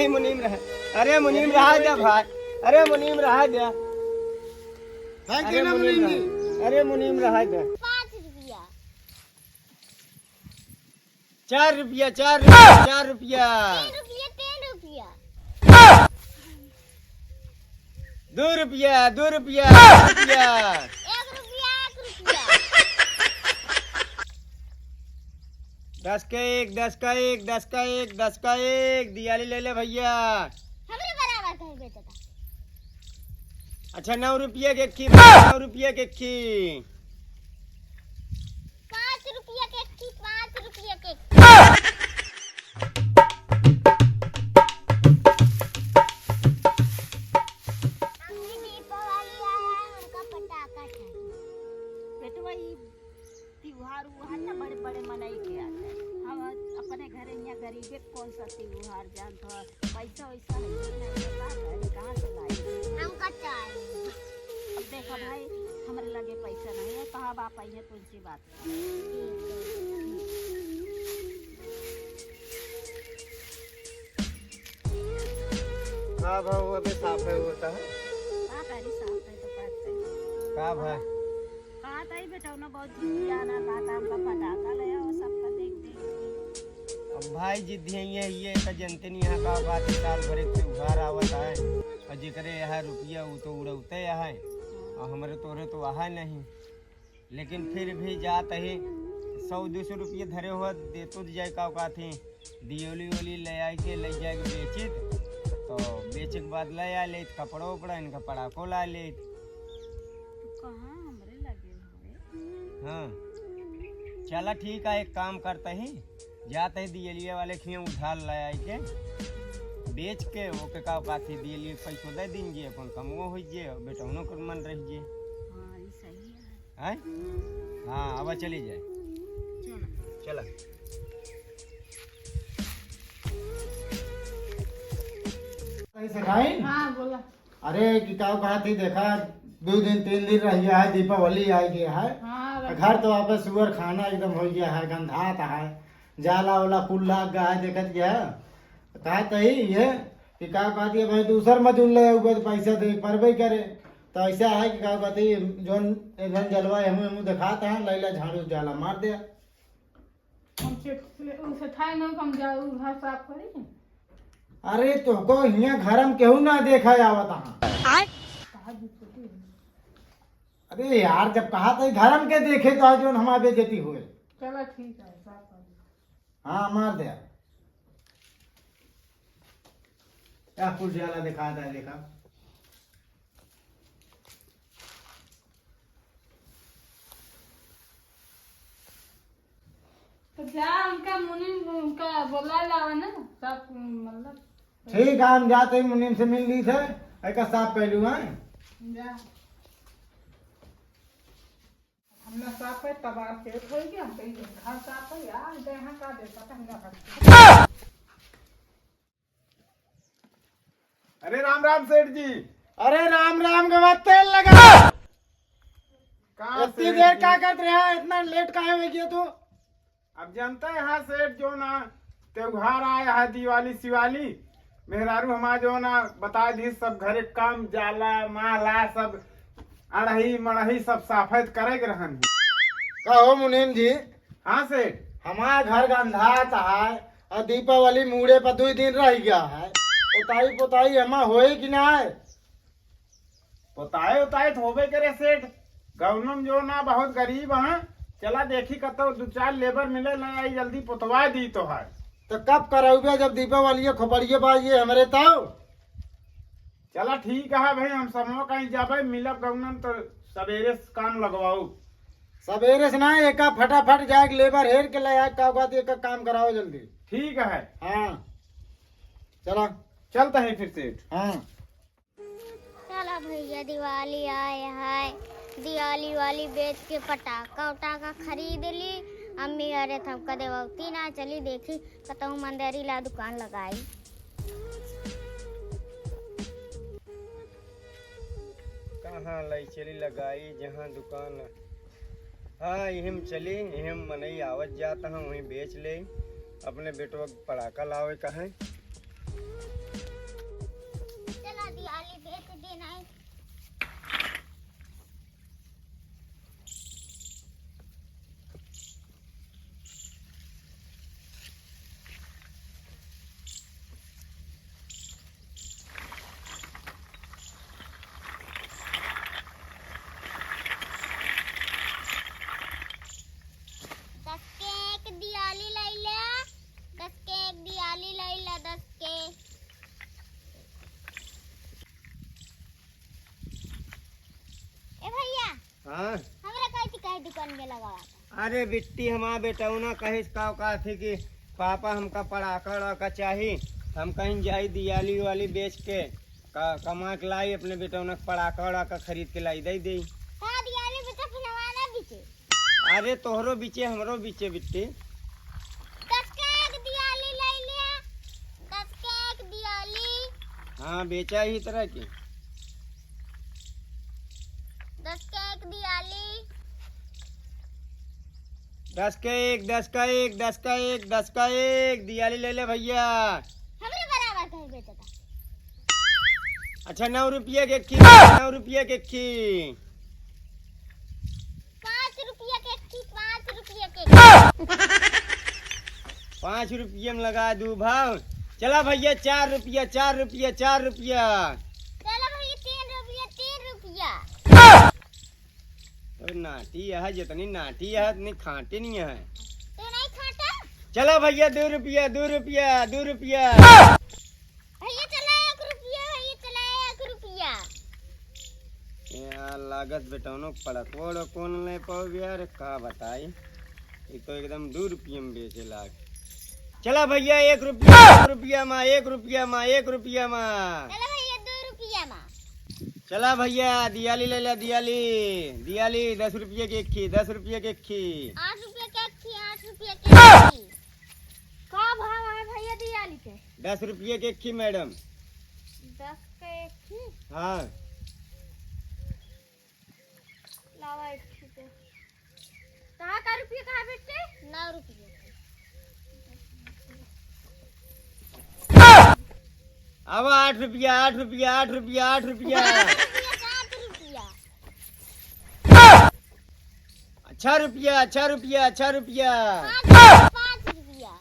नहीं मुनीम रहा। अरे मुनीम रहा दे भाई, अरे मुनीम रहा दे, अरे मुनीम रहा दे। 5 रुपया, 4 रुपया, 4 रुपया, 4 रुपया, 3 रुपया, 2 रुपया, 2 रुपया, 2 रुपया, 1 रुपया, 1 रुपया, 10 का 1, 10 का 1, 10 का 1, 10 का 1 दियाली ले ले भैया। हमरे बराबर कहीं बेचता। अच्छा 9 रुपये के खी, 9 रुपये के खी, 5 रुपया के एक थी, 5 रुपया के एक थी। हमने दीपावली आया है, उनका पटाखा चाहिए। बेटवा ई त्योहार उहार ना बड़े बड़े मनाई के आते हैं। हम अपने घरे यहाँ गरीबे कौन सा त्योहार जानत हो, पैसा वैसा है कहाँ से लाई। हमका चाहिए। अब देखा भाई हमारे लगे पैसा नहीं है, कहाँ बाप आई है तुलसी बात। का भाव अबे साफ है होता है कहाँ तारी साफ है तो पाते का भाई। कहाँ ताई बेटा ना बहुत जियाना दादा का पटाखा ले आओ सबका देख देख। अब भाई जिद ये तो जनते नहीं यहाँ का बात है, साल भर एक त्योहार आवत है और जिकरे यहाँ रुपया वो तो उड़ौते यहाँ और हमारे तोरे तो वहाँ नहीं, लेकिन फिर भी जात है 100-200 रुपये धरे हुआ दे तो जाए का थी दियोली वोली ले आए के ले जाए के बेचित, तो बेचे के बाद ले आ ले कपड़ा उपड़ा इनका पड़ाको ला ले। तो कहाँ हमारे लगे हुए। हाँ चला ठीक है, एक काम करते ही जाते ही दियलिया वाले खिए उधार ले आए के बेच के ओके का थी दियलिए पैसो दे दीजिए, अपन कमो हो जाए बेटा उन्हों को मन रह जाए। हाँ ये सही है। हाँ अब चली जाए चलो चला। हाँ बोला। अरे कि का बात ही देखा 2 दिन 3 दिन रह गया है, दीपावली आ गया है। हाँ, घर तो आप सुअर खाना एकदम हो गया है, गंधात है, जाला वाला फूल लाग गया है, देखत गया कहा तही ये कि का बात ये भाई दूसर मजूर ले ऊपर पैसा दे परबे करे, तो ऐसा है कि का बात है जोन एकदम जलवा हम दिखाता है लैला झाड़ू जाला मार दिया। उसे थाई नहीं कम जाओ घर साफ करी। अरे तुमको यहाँ घर में केहू ना देखा आवत है। अरे यार जब कहा था घर में के देखे तो जो हमारे बेजती हुए। चलो ठीक है साफ कर। हाँ मार दे क्या फूल जाला दिखा था देखा। तो जा उनका मुनि उनका बोला लावा ना सब मतलब। ठीक है हम जाते ही मुनीम से मिल ली थे एक साफ पहलू है। जा हमने साफ है तब आप खेत हो गया, हम कहीं घर साफ है यार यहाँ का दे पता नहीं करते। अरे राम राम सेठ जी। अरे राम राम के बाद तेल लगा। कहाँ इतनी सेठ देर जी? क्या कर रहा है, इतना लेट काहे हो गया तू। अब जानता है यहाँ सेठ जो ना त्योहार आया है दिवाली शिवाली, मेहरारू हमारा जो ना बता दी सब घरे काम जाला माला सब अड़ही मड़ही सब साफत करे के रहन। कहो मुनीम जी हाँ सेठ। हमारा घर गंधात है और दीपावली मुड़े पर 2 दिन रह गया है, पोताई पोताई हमा होए कि ना है। पोताए उताए तो होबे करे सेठ, गौनम जो ना बहुत गरीब है, चला देखी कतो 2-4 लेबर मिले नहीं आई जल्दी पोतवा दी तो है। तो कब कराओगे जब दीपावली खोपड़िए बाजिए हमारे तब। चला ठीक है भाई, हम समो कहीं जाबे मिलब गौनम तो सवेरे से काम लगवाऊ। सवेरे से ना एक फटाफट जाके लेबर हेर के ले का बात एक काम कराओ जल्दी। ठीक है हाँ चला चलता है फिर सेठ। हाँ चला भैया दिवाली आए है, दिवाली वाली बेच के पटाखा उटाखा खरीद ली। अम्मी अरे थमका देवती ना चली देखी कतहु मंदिरी ला दुकान लगाई। कहाँ लाई चली लगाई जहाँ दुकान। हाँ यही चली, यही मनई आवत जाता हूँ वहीं बेच ले, अपने बेटवा पड़ाका लावे कहें। हाँ हमरा कहीं दुकान में लगा था। अरे बिट्टी हमारा बेटा ना कहे का थी कि पापा हमका पड़ाका उड़ाका चाहिए, हम कहीं जाई दिवाली वाली बेच के कमा के लाई अपने बेटा ना पड़ाका उड़ाका खरीद के लाई दे दी। हाँ दिवाली बेटा फिलवाना बीचे। अरे तोहरो बीचे हमरो बीचे बिट्टी। 10 का एक दिवाली ले लिया, 10 का एक दिवाली। हाँ बेचा ही तरह की 10 का एक दिवाली। 10 का एक 10 का एक 10 का एक 10 का एक दिवाली ले ले भैया। हमरे बराबर कहीं बेचा था। अच्छा 9 रुपये के खी 9 रुपये के खी 5 रुपया के थी, 5 रुपया के। 5 रुपये में लगा दू भाव। चला भैया 4 रुपया 4 रुपया 4 रुपया। चलो भैया 3 रुपया 3 रुपया। तो नाटी है जितनी नाटी है उतनी खाटी नहीं है। तो नहीं खाता? चलो भैया 2 रुपया 2 रुपया 2 रुपया। भैया चला 1 रुपया, भैया चला 1 रुपया। यार लागत बेटौनो पड़कोड़ कौन ले पाओ यार का बताई, ये तो एकदम 2 रुपये में बेचे लाग। चला भैया 1 रुपया 1 रुपया में 1 रुपया में 1 रुपया में। चलो भैया 2 रुपया में। चला भैया दिवाली ले ले दिवाली दिवाली 10 रुपये की खी 10 रुपये की खी 8 रुपया के थी, 8 रुपया के थी। का भाव है भैया दिवाली के? 10 रुपये की खी मैडम। 10 का एक थी। हाँ लावा एक थी पे। कहाँ का रुपया कहाँ बेचते? 9 रुपये। अब 8 रुपया 8 रुपया 8 रुपया 8 रुपया 7 रुपया। 6 रुपया 6 रुपया 6 रुपया 5 रुपया।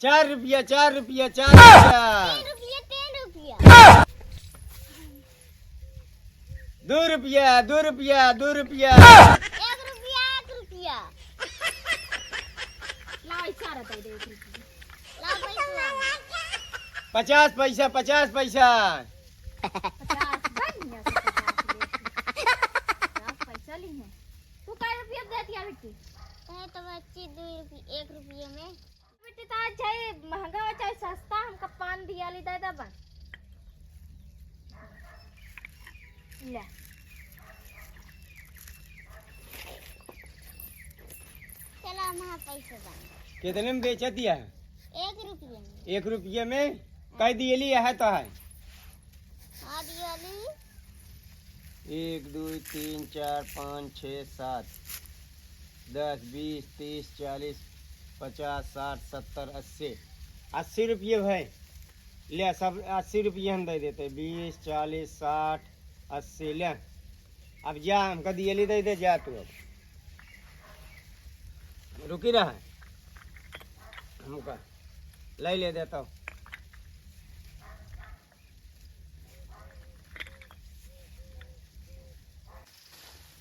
4 रुपया 4 रुपया 4 रुपया 3 रुपया 2 रुपया 2 रुपया 2 रुपया 1 रुपया 1 रुपया। लाओ इशारा दे 1 रुपया। लाओ पैसा। 50 पैसा 50 पैसा 50 बढ़िया से 50 पैसा ली है। तू का रुपया देती है बेटी? कहे तो बच्ची 2 रुपये 1 रुपये में। बेटी तो चाहे महंगा हो चाहे सस्ता, हमका पान दियाली दे दबा। ले चला वहाँ पैसा दाम। कितने में बेचा दिया है? 1 रुपये में। 1 रुपये में कई दियली है तो है। हाँ दियाली। 1 2 3 4 5 6 7 10 20 30 40 50 60 70 80 80 रुपये भाई ले सब 80 रुपये हम दे देते 20 40 60 80 ले। अब जा हमका दियली दे दे जा तू। अब रुकी रहा हमका ले ले देता हूँ।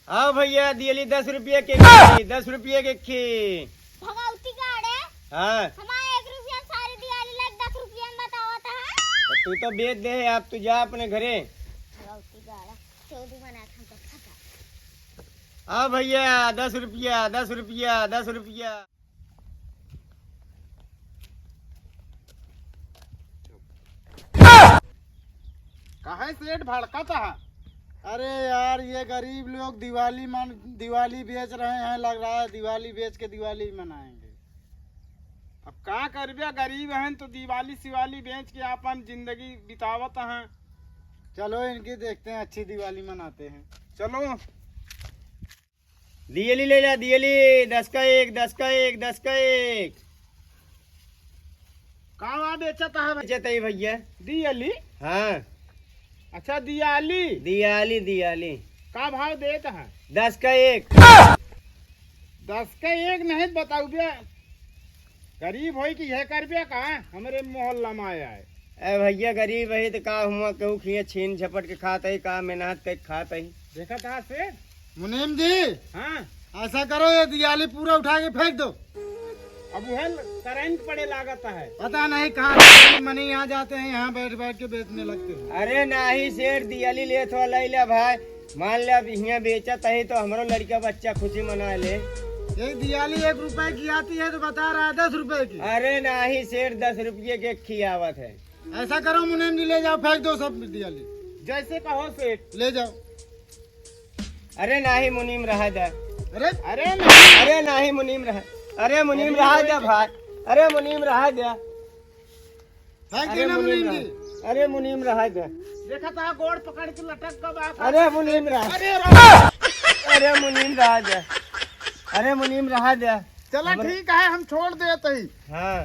हाँ भैया दियली 10 रुपये के खी 10 रुपये के खी। भगवती गाड़े हाँ हमारे 1 रुपया सारी दिवाली लग 10 रुपया में बताओ था। तो तू तो बेच दे अब तू जा अपने घरे। भगवती गाड़ा 14 बना था तो खा। हाँ भैया 10 रुपया 10 रुपया 10 रुपया। काहे सेठ भड़कता है? अरे यार ये गरीब लोग दिवाली बेच रहे हैं, लग रहा है दिवाली बेच के दिवाली मनाएंगे। अब का करबे, गरीब हैं तो दिवाली सिवाली बेच के अपन जिंदगी बितावत हैं। चलो इनकी देखते हैं, अच्छी दिवाली मनाते हैं। चलो दियली ले ला दियली 10 का 1 10 का 1 10 का 1। कहाँ बेचता है बेचते ही भैया। दियाली? हाँ अच्छा दियाली दियाली दियाली का भाव देता है? 10 का 1। 10 का 1 नहीं बताऊ बे, गरीब हो कि यह करबे का हमारे मोहल्ला में आया है। ए भैया गरीब है तो का हुआ कहूँ खिए छीन झपट के खाता ही का मेहनत के खाता ही। देखा था सेठ? मुनीम जी हाँ ऐसा करो, ये दिवाली पूरा उठा के फेंक दो। अब वह करंट पड़े लागता है। पता नहीं कहाँ मनी यहाँ जाते हैं, यहाँ बैठ बैठ के बेचने लगते हैं। अरे नाही सेठ दियाली ले थो ले ले भाई मान ले अब यहाँ बेचत है तो हमारो लड़का बच्चा खुशी मना ले। एक दिवाली 1 रुपए की आती है तो बता रहा है 10 रुपए की। अरे नहीं सेठ 10 रुपये के खियावत है। ऐसा करो मुनीम जी, ले जाओ फेंक दो सब दिवाली, जैसे कहो सेठ। ले जाओ। अरे नहीं मुनीम रहा दे। अरे अरे नहीं, अरे नहीं मुनीम रहा। अरे मुनीम रहा दे भाई। अरे मुनीम रहा दे। फेंक अरे देना मुनीम मुनीम जी। रहा। अरे मुनीम रहा दे। देखा था गोड़ पकड़ के लटक कब आता। अरे मुनीम रहा। अरे मुनीम रहा दे। अरे मुनीम रहा दे। चला ठीक है, हम छोड़ देते ही। हाँ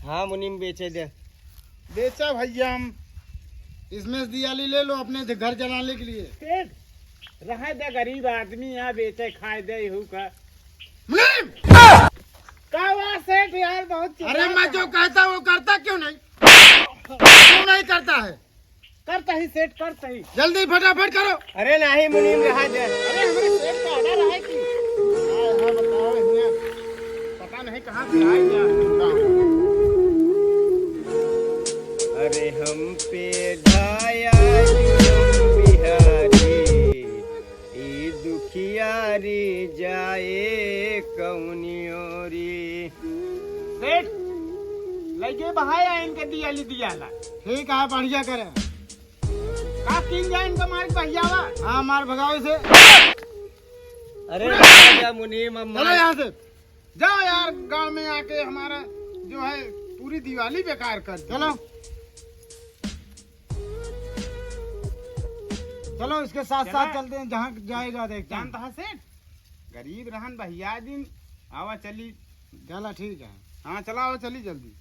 हाँ मुनीम बेचे दे। बेचा भैया हम। इसमें से दिवाली ले लो अपने घर जलाने के लिए। सेठ रह दे, गरीब आदमी यहाँ बेचे खाए दे हु का। मुनीम! का हुआ सेठ यार, बहुत अरे मैं जो कहता वो करता क्यों नहीं? क्यों नहीं करता है? करता ही सेठ, करता ही। जल्दी फटाफट करो। अरे नहीं मुनीम रहा दे। अरे हमारे सेठ का ऑर्डर है कि हाँ बताओ, यहाँ पता नहीं कहाँ से आए क्या। अरे हम पे ढाया जुलूम बिहारी, ई दुखियारी जाए कौनियोरी। सेठ लगे बहाया इनके दियाली दियाला। ठीक है, बढ़िया करे। का किन जाए इनका मार्ग भैयावा। हाँ मार भगाओ इसे। अरे राजा मुनीम अब चलो यहाँ से। जाओ यार, गांव में आके हमारा जो है पूरी दिवाली बेकार कर दी। चलो चलो, इसके साथ साथ चलते हैं, जहाँ जाएगा देखते हैं। जानता है सेठ, गरीब रहन भैया दिन आवा चली। चलो ठीक है। हाँ चलाओ, चली जल्दी।